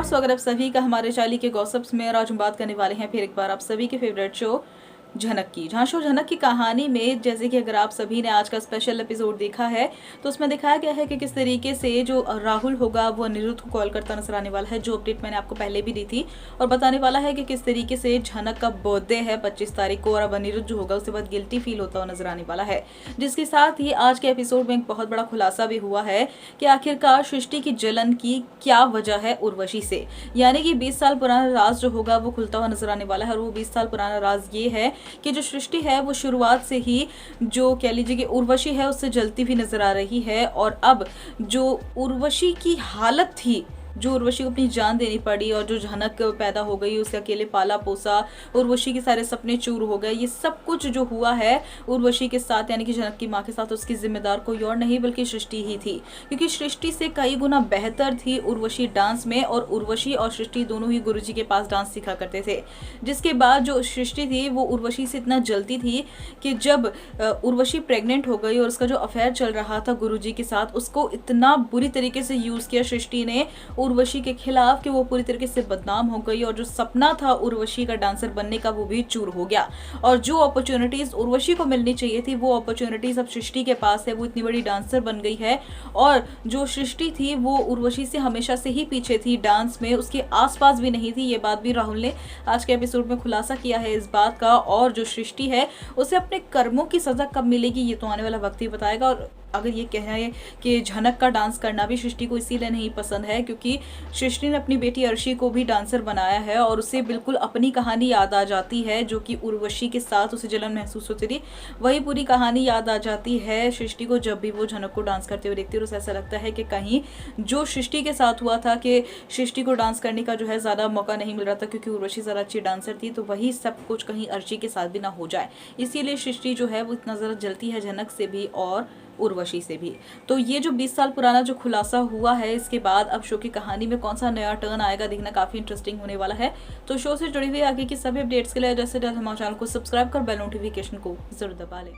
स्वागत है आप सभी का हमारे चाली के गॉसिप्स में। और आज हम बात करने वाले हैं फिर एक बार आप सभी के फेवरेट शो झनक की। जहाँ शो झनक की कहानी में जैसे कि अगर आप सभी ने आज का स्पेशल एपिसोड देखा है तो उसमें दिखाया गया है कि किस तरीके से जो राहुल होगा वो अनिरुद्ध को कॉल करता नजर आने वाला है, जो अपडेट मैंने आपको पहले भी दी थी, और बताने वाला है कि किस तरीके से झनक का बर्थडे है 25 तारीख को, और अब अनिरुद्ध जो होगा उसके बाद गिल्टी फील होता हुआ नजर आने वाला है। जिसके साथ ही आज के एपिसोड में एक बहुत बड़ा खुलासा भी हुआ है कि आखिरकार सृष्टि की जलन की क्या वजह है उर्वशी से। यानी कि 20 साल पुराना राज जो होगा वो खुलता हुआ नजर आने वाला है, और वो 20 साल पुराना राज ये है कि जो सृष्टि है वो शुरुआत से ही जो कह लीजिए कि उर्वशी है उससे जलती हुई नजर आ रही है। और अब जो उर्वशी की हालत थी, जो उर्वशी को अपनी जान देनी पड़ी, और जो झनक पैदा हो गई उसे अकेले पाला पोसा, उर्वशी के सारे सपने चूर हो गए, ये सब कुछ जो हुआ है उर्वशी के साथ यानी कि झनक की माँ के साथ, उसकी जिम्मेदार कोई और नहीं बल्कि सृष्टि ही थी। क्योंकि सृष्टि से कई गुना बेहतर थी उर्वशी डांस में, और उर्वशी और सृष्टि दोनों ही गुरुजी के पास डांस सीखा करते थे। जिसके बाद जो सृष्टि थी वो उर्वशी से इतना जलती थी कि जब उर्वशी प्रेग्नेंट हो गई और उसका जो अफेयर चल रहा था गुरुजी के साथ, उसको इतना बुरी तरीके से यूज किया सृष्टि ने उर्वशी के खिलाफ कि वो पूरी तरीके से बदनाम हो गई, और जो सपना था उर्वशी का डांसर बनने का वो भी चूर हो गया। और जो अपॉर्चुनिटीज उर्वशी को मिलनी चाहिए थी वो अपॉर्चुनिटीज अब सृष्टि के पास है, वो इतनी बड़ी डांसर बन गई है। और जो सृष्टि थी वो उर्वशी से हमेशा से ही पीछे थी, डांस में उसके आसपास भी नहीं थी। ये बात भी राहुल ने आज के एपिसोड में खुलासा किया है इस बात का। और जो सृष्टि है उसे अपने कर्मों की सजा कब मिलेगी ये तो आने वाला वक्त ही बताएगा। और अगर ये कह रहे हैं कि झनक का डांस करना भी सृष्टि को इसीलिए नहीं पसंद है क्योंकि सृष्टि ने अपनी बेटी अर्शी को भी डांसर बनाया है, और उसे बिल्कुल अपनी कहानी याद आ जाती है जो कि उर्वशी के साथ उसे जलन महसूस होती थी। वही पूरी कहानी याद आ जाती है सृष्टि को जब भी वो झनक को डांस करते हुए देखती है। और उसे ऐसा लगता है कि कहीं जो सृष्टि के साथ हुआ था कि सृष्टि को डांस करने का जो है ज़्यादा मौका नहीं मिल रहा था क्योंकि उर्वशी ज़्यादा अच्छी डांसर थी, तो वही सब कुछ कहीं अर्शी के साथ भी ना हो जाए, इसीलिए सृष्टि जो है वो इतना ज़्यादा जलती है झनक से भी और उर्वशी से भी। तो ये जो 20 साल पुराना जो खुलासा हुआ है, इसके बाद अब शो की कहानी में कौन सा नया टर्न आएगा देखना काफी इंटरेस्टिंग होने वाला है। तो शो से जुड़ी हुई आगे की सभी अपडेट्स के लिए जैसे हमारे चैनल को सब्सक्राइब कर बेल नोटिफिकेशन को जरूर दबा लें।